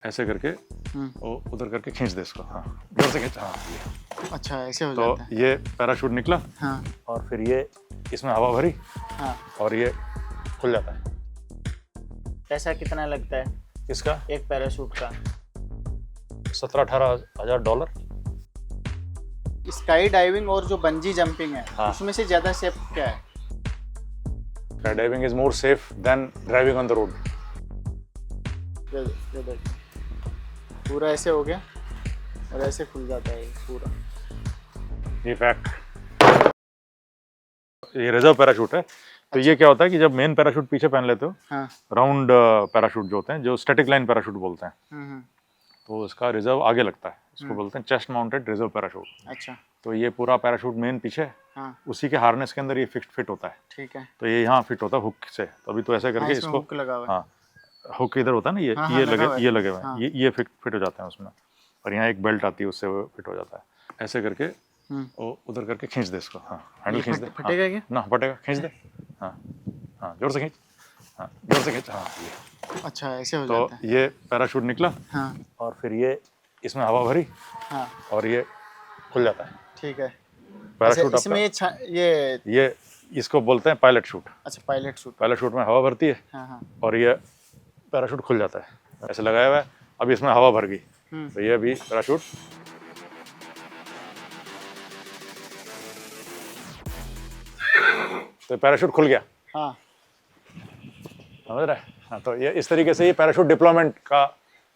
ऐसे करके वो उधर करके खींच दे इसको। हाँ, जोर से खींच। हाँ, ये। अच्छा, ऐसे हो तो जाता है। ये पैराशूट निकला। हाँ और फिर ये इसमें हवा भरी हाँ। और ये खुल जाता है। पैसा कितना लगता है इसका एक पैराशूट का? 17-18 हज़ार डॉलर। स्काई डाइविंग और जो बंजी जंपिंग है, हाँ। उसमें से ज्यादा सेफ क्या है? Sky diving is more safe than driving on the road. ये देखो, पूरा ऐसे हो गया और ऐसे खुल जाता है पूरा। ये फैक्ट, ये रिजर्व पैराशूट है। तो ये क्या होता है कि जब मेन पैराशूट पीछे पहन लेते हो, हाँ। राउंड पैराशूट जो होते हैं, जो स्टैटिक लाइन पैराशूट बोलते हैं, हम्म। तो इसका रिजर्व आगे लगता है। इसको बोलते हैं चेस्ट माउंटेड रिजर्व पैराशूट। अच्छा। तो ये पूरा पैराशूट मेन पीछे, हाँ। उसी के हार्नेस के अंदर ये फिट होता है। ठीक है। तो ये यहाँ फिट होता है हुक से। तो अभी तो ऐसे करके हाँ, इसमें इसको हुक लगा हुआ है। हाँ, हुक इधर होता है ना, ये हाँ, ये लगा लगे हुआ है। ये लगे हुए हैं। हाँ। ये फिट हो जाते हैं उसमें। और यहाँ एक बेल्ट आती है, उससे वो फिट हो जाता है। ऐसे करके वो उधर करके खींच दे इसको। हाँ, हैंडल खींच दे। फटेगा क्या? ना फटेगा, खींच दे। हाँ हाँ, जोर से खींच। हाँ, जोर से खींच। हाँ, ये। अच्छा, ऐसे हो तो जाता है। ये पैराशूट निकला। हाँ और फिर ये इसमें हवा भरी हाँ। और ये खुल जाता है। ठीक है। पैराशूट इसमें ये इसको बोलते हैं पायलट शूट। अच्छा, पायलट शूट। पायलट शूट में हवा भरती है हाँ हाँ। और ये पैराशूट खुल जाता है। ऐसे लगाया हुआ है। अभी इसमें हवा भर गई तो ये अभी पैराशूट तो पैराशूट खुल गया। हाँ। समझ रहे हैं? हाँ, तो ये इस तरीके से ये पैराशूट डिप्लॉयमेंट का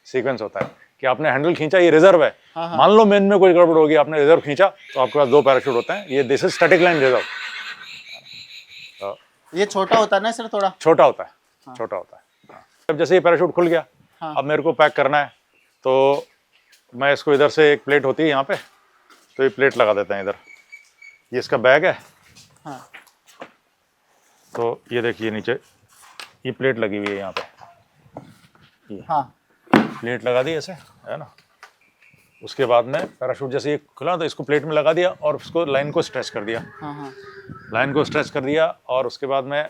सीक्वेंस होता है कि आपने हैंडल खींचा, ये रिजर्व है। हाँ। मान लो मेन में कोई गड़बड़ होगी, आपने रिजर्व खींचा तो आपके पास 2 पैराशूट होते हैं। ये this is static line reserve. ये छोटा होता है ना सर, थोड़ा छोटा होता है। छोटा होता है। अब जैसे ये पैराशूट खुल गया, अब मेरे को पैक करना है तो मैं इसको इधर से, एक प्लेट होती है यहाँ पे, तो ये प्लेट लगा देते हैं इधर। ये इसका बैग है। हाँ। तो ये देखिए नीचे ये प्लेट लगी हुई है यहाँ पे। हाँ। प्लेट लगा दी ऐसे, है ना। उसके बाद में पैराशूट जैसे ये खुला तो इसको प्लेट में लगा दिया और उसको लाइन को स्ट्रेच कर दिया। हाँ हाँ। लाइन को स्ट्रेच कर दिया और उसके बाद में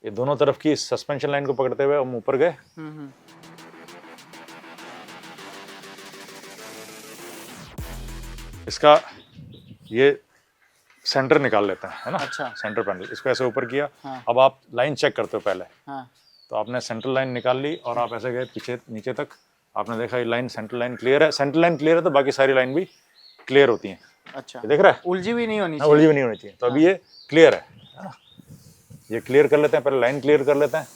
ये दोनों तरफ की सस्पेंशन लाइन को पकड़ते हुए हम ऊपर गए। इसका ये सेंटर निकाल लेते हैं, है ना। अच्छा। सेंटर पैनल, इसको ऐसे ऊपर किया। हाँ। अब आप लाइन चेक करते हो पहले। हाँ। तो आपने सेंट्रल लाइन निकाल ली और आप ऐसे गए पीछे नीचे तक। आपने देखा ये लाइन, सेंट्रल लाइन क्लियर है। सेंट्रल लाइन क्लियर है तो बाकी सारी लाइन भी क्लियर होती हैं। अच्छा, ये देख रहा है, उलझी भी नहीं होनी हाँ, उलझी भी नहीं होनी चाहिए। तो अभी ये क्लियर है ना। ये क्लियर कर लेते हैं, पहले लाइन क्लियर कर लेते हैं।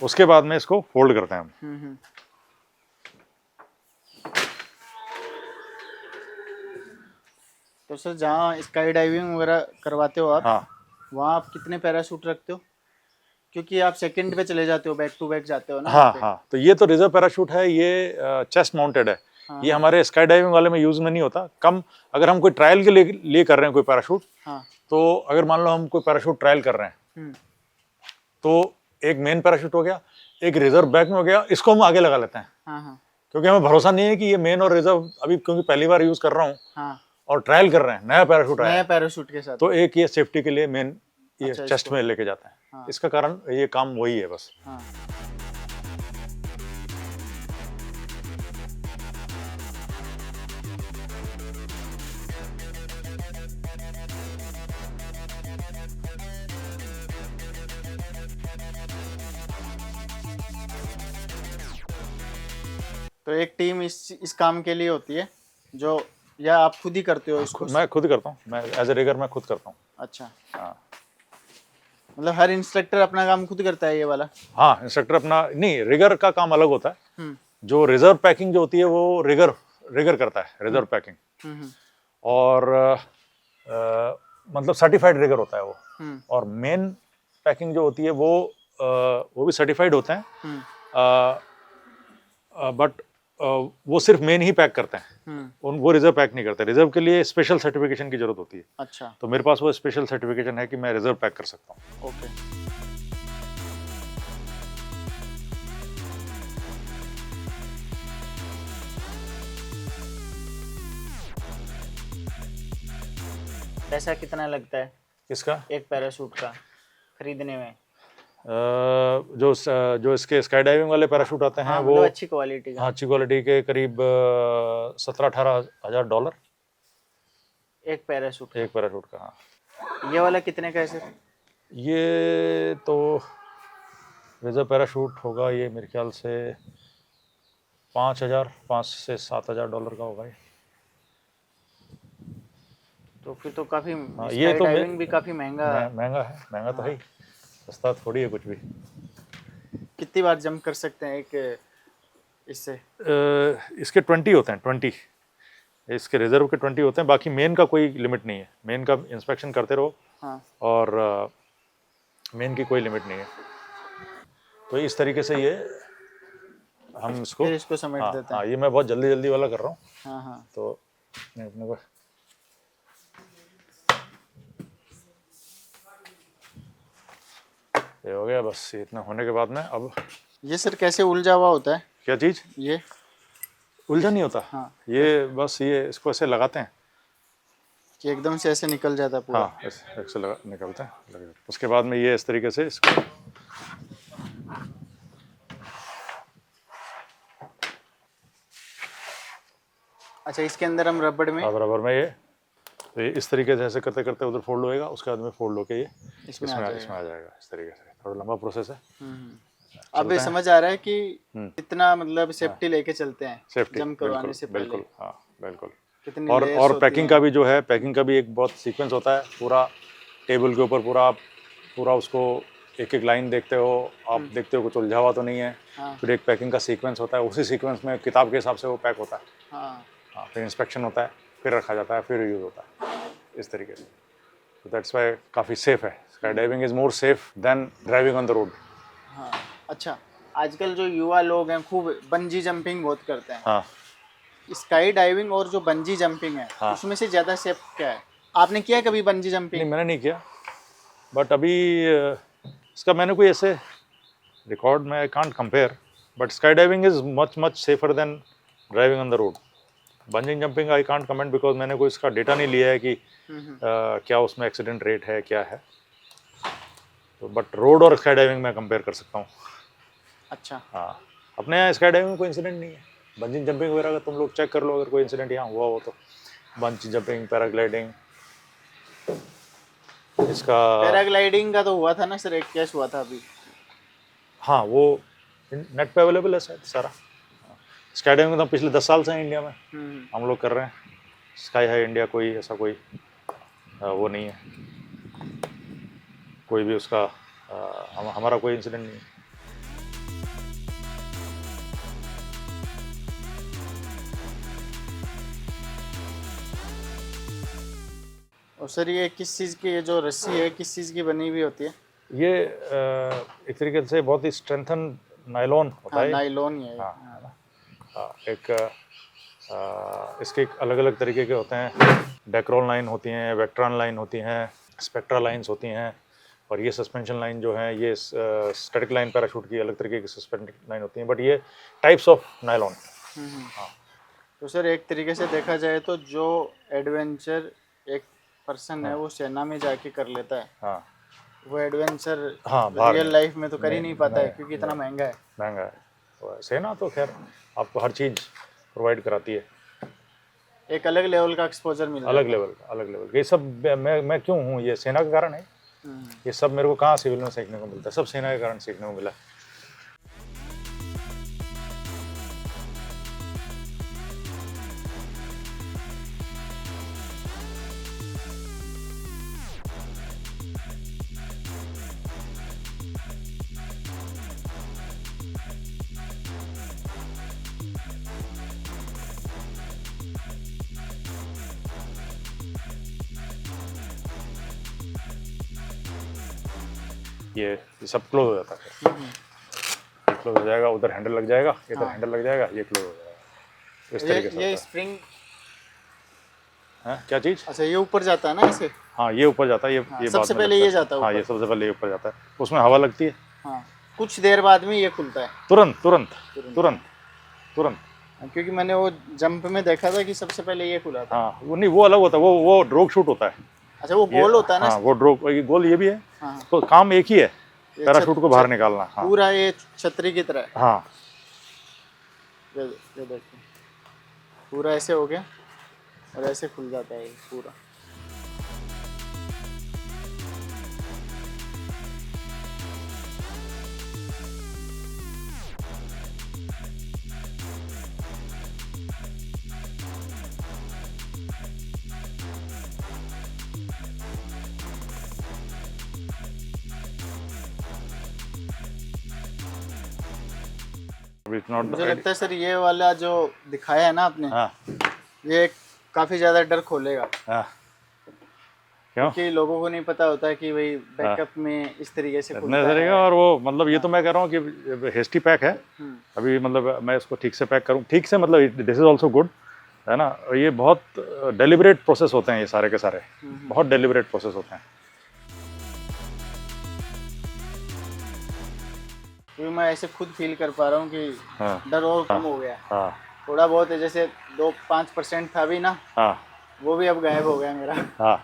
उसके बाद में इसको फोल्ड करते हैं हम। तो सर, जहाँ स्काई डाइविंग वगैरह करवाते हो आप, हाँ, वहाँ आप कितने पैराशूट रखते हो? क्योंकि आप सेकंड पे चले जाते हो, बैक टू बैक जाते हो ना। हाँ हाँ। तो ये तो रिजर्व पैराशूट है, ये चेस्ट माउंटेड है। ये हमारे स्काई डाइविंग वाले में यूज में नहीं होता। कम अगर हम कोई ट्रायल के लिए कर रहे हैं कोई पैराशूट, हाँ। तो अगर मान लो हम कोई पैराशूट ट्रायल कर रहे हैं तो एक मेन पैराशूट हो गया, एक रिजर्व बैक में हो गया, इसको हम आगे लगा लेते हैं। हाँ हाँ। क्योंकि हमें भरोसा नहीं है कि ये मेन और रिजर्व, अभी क्योंकि पहली बार यूज कर रहा हूँ हाँ। और ट्रायल कर रहे हैं, नया पैराशूट आया नया है, पैराशूट के साथ। तो एक ये सेफ्टी के लिए मेन ये अच्छा, चेस्ट में लेके जाते हैं। हाँ। इसका कारण ये काम वही है बस। हाँ। तो एक टीम इस काम के लिए होती है जो, या आप खुद ही करते हो इसको? मैं खुद करता हूँ, मैं एज ए रिगर मैं खुद करता हूँ। अच्छा। हाँ मतलब हर इंस्ट्रक्टर अपना काम खुद करता है ये वाला? हाँ, इंस्ट्रक्टर अपना नहीं, रिगर का काम अलग होता है। जो रिजर्व पैकिंग जो होती है वो रिगर करता है, रिजर्व पैकिंग। और मतलब सर्टिफाइड रिगर होता है वो। और मेन पैकिंग जो होती है वो भी सर्टिफाइड होते हैं, बट वो सिर्फ मेन ही पैक करते हैं। वो रिजर्व पैक नहीं करते। रिजर्व के लिए स्पेशल सर्टिफिकेशन की जरूरत होती है। अच्छा। तो मेरे पास वो स्पेशल सर्टिफिकेशन है कि मैं रिजर्व पैक कर सकता हूँ। ओके। पैसा कितना लगता है इसका एक पैराशूट का? खरीदने में? जो इसके स्काई डाइविंग वाले पैराशूट आते हैं हाँ, वो मतलब अच्छी क्वालिटी का। हाँ अच्छी क्वालिटी के करीब 17-18 हज़ार डॉलर एक पैराशूट एक पैराशूट का। हाँ का। ये वाला कितने का है सर? ये तो रिजर्व पैराशूट होगा, ये मेरे ख्याल से 5 से 7 हज़ार डॉलर का होगा ये। तो फिर तो काफी हाँ, ये स्काई तो डाइविंग भी काफी महंगा। महंगा है, महंगा तो है ही, सस्ता थोड़ी है कुछ भी। कितनी बार जंप कर सकते हैं एक इससे? इसके 20 होते हैं, 20 इसके रिजर्व के 20 होते हैं, बाकी मेन का कोई लिमिट नहीं है। मेन का इंस्पेक्शन करते रहो। हाँ। और मेन की कोई लिमिट नहीं है। तो इस तरीके से ये हम इसको समेट देते हैं। हाँ, ये मैं बहुत जल्दी जल्दी वाला कर रहा हूँ। हाँ हाँ। तो अपने को ये हो गया बस। ये इतना होने के बाद में अब ये सर कैसे उलझा हुआ होता है? क्या चीज़? ये उलझा नहीं होता। हाँ। ये बस ये इसको ऐसे लगाते हैं कि एकदम से ऐसे निकल जाता है पूरा। हाँ, ऐसे निकलते हैं। उसके बाद में ये इस तरीके से इसको अच्छा, इसके अंदर हम रबड़ में ये तो ये इस तरीके से ऐसे करते करते उधर फोल्ड होएगा, उसके बाद में फोल्ड होके ये इसमें आ जाएगा। इस तरीके से थोड़ा लंबा प्रोसेस है। अब समझ आ रहा है कि कितना मतलब सेफ्टी लेके चलते हैं सेफ्टी जंप करवाने से पहले। बिल्कुल हाँ बिल्कुल। कितनी और पैकिंग का भी जो है, पैकिंग का भी एक बहुत सीक्वेंस होता है। पूरा टेबल के ऊपर पूरा उसको एक एक लाइन देखते हो आप, देखते हो कुछ उलझा हुआ तो नहीं है। फिर एक पैकिंग का सीक्वेंस होता है, उसी सीक्वेंस में किताब के हिसाब से वो पैक होता है। हाँ, फिर इंस्पेक्शन होता है, फिर रखा जाता है, फिर यूज़ होता है इस तरीके से। तो दैट्स वाई काफ़ी सेफ है। Sky diving is more safe than driving on the road. हाँ। अच्छा, आजकल जो युवा लोग हैं खूब बंजी जंपिंग बहुत करते हैं। हाँ। स्काई डाइविंग और जो बंजी जंपिंग है, हाँ। उसमें से ज़्यादा सेफ क्या है? आपने किया कभी बंजी जंपिंग? नहीं, मैंने नहीं किया, बट अभी इसका मैंने कोई ऐसे रिकॉर्ड में I can't compare, but sky diving is much safer than driving on the road. Bungee jumping I can't comment because मैंने कोई इसका डेटा नहीं लिया है कि क्या उसमें एक्सीडेंट रेट है, क्या है। तो बट रोड और स्काई डाइविंग में कंपेयर कर सकता हूँ। अच्छा। हाँ, अपने यहाँ स्काई डाइविंग में कोई इंसिडेंट नहीं है। बंजिंग जंपिंग वगैरह का तुम लोग चेक कर लो, अगर कोई इंसिडेंट यहाँ हुआ हो तो। बंजी जंपिंग, पैराग्लाइडिंग, इसका पैराग्लाइडिंग का तो हुआ था ना सर, एक केस हुआ था अभी। हाँ, वो नेट पे अवेलेबल है शायद सारा। स्काई डाइविंग तो पिछले 10 साल से हैं इंडिया में, हम लोग कर रहे हैं। स्काई हाई इंडिया कोई ऐसा कोई वो नहीं है, कोई भी उसका हमारा कोई इंसिडेंट नहीं है। और सर ये किस चीज़ की, ये जो रस्सी है किस चीज़ की बनी हुई होती है? ये एक तरीके से बहुत ही स्ट्रेंथन नायलॉन होता है। नायलॉन ही है। हाँ, एक इसके अलग अलग तरीके के होते हैं। डेक्रोल लाइन होती हैं, वेक्ट्रॉन लाइन होती हैं, स्पेक्ट्रा लाइंस होती हैं, और ये सस्पेंशन लाइन जो है ये स्टैटिक लाइन पैराशूट की अलग तरीके की सस्पेंशन लाइन होती हैं, बट ये टाइप्स ऑफ नायलॉन। हाँ। तो सर एक तरीके से देखा जाए तो जो एडवेंचर एक पर्सन है वो सेना में जाके कर लेता है, हाँ, वो एडवेंचर रियल लाइफ में तो कर ही नहीं पाता है, क्योंकि इतना महंगा है। तो सेना तो खैर आपको हर चीज़ प्रोवाइड कराती है। एक अलग लेवल का एक्सपोजर मिलता है। अलग लेवल ये सब मैं क्यों हूँ, ये सेना के कारण है। ये सब मेरे को कहाँ सिविल में सीखने को मिलता है, सब सेना के कारण सीखने को मिला। ये सब क्लोज हो जाता है, क्लोज हो जाएगा, उधर हैंडल लग जाएगा, इधर हैंडल लग जाएगा, ये क्लोज हो जाएगा। इस तरीके से ये स्प्रिंग है। क्या चीज़? अच्छा, ये ऊपर जाता है ना ऐसे? हाँ, ये ऊपर जाता है। ये सबसे पहले ये जाता है। हाँ, ये सबसे पहले ये ऊपर जाता है, उसमें हवा लगती है। हाँ, कुछ देर बाद में ये खुलता है। तुरंत। क्योंकि मैंने वो जंप में देखा था कि सबसे पहले ये खुला था। हाँ, वो नहीं, वो अलग होता है, वो ड्रोग शूट होता है। अच्छा वो गोल होता है ना? हाँ वो ड्रॉप, ये गोल ये भी है। हाँ तो काम एक ही है, ये पैराशूट को बाहर निकालना। हाँ पूरा ये छतरी की तरह है। हाँ ये देखिए पूरा ऐसे हो गया और ऐसे खुल जाता है ये पूरा। It's not. मुझे लगता है सर ये वाला जो दिखाया है ना आपने, हाँ ये काफी ज्यादा डर खोलेगा, हाँ क्यों? क्योंकि लोगों को नहीं पता होता है कि भाई बैकअप में इस तरीके से खुलता इतने है। तरीका। और वो मतलब ये तो मैं कह रहा हूँ कि हेस्टी पैक है अभी, मतलब मैं इसको ठीक से पैक करूँ, ठीक से मतलब दिस इज ऑल्सो गुड है ना। ये बहुत डेलिबरेट प्रोसेस होते हैं ये सारे के सारे, बहुत डेलिबरेट प्रोसेस होते हैं। क्योंकि मैं ऐसे खुद फील कर पा रहा हूँ कि हाँ डर और कम हो गया है। हाँ थोड़ा बहुत है, जैसे 2-5% था भी ना, हाँ वो भी अब गायब हो गया मेरा। हाँ।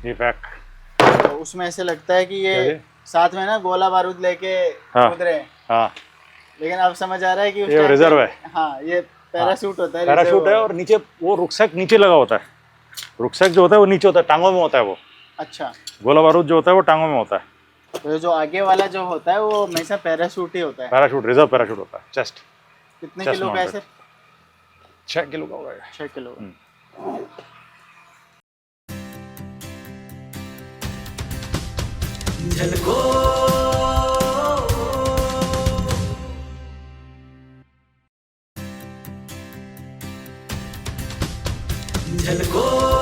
ये पैक तो उसमें ऐसे लगता है कि ये क्या साथ में ना गोला बारूद लेके हाँ। कूद रहे हैं, हाँ लेकिन अब समझ आ रहा है कि उस ये time रिजर्व पे- है। हाँ ये पैराशूट होता है, पैराशूट रिजर्व है होता और नीचे वो रुकसैक नीचे लगा होता है। रुकसैक जो होता है वो नीचे होता है, टांगों में होता है वो। अच्छा, गोला बारूद जो होता है वो टांगों में होता है। तो जो आगे वाला जो होता है वो हमेशा पैराशूट ही होता है। पैराशूट, रिजर्व पैराशूट होता है। चेस्ट कितने chest किलो का है mounted। सर? 6 किलो का होगा ये। 6 किलो का। झलको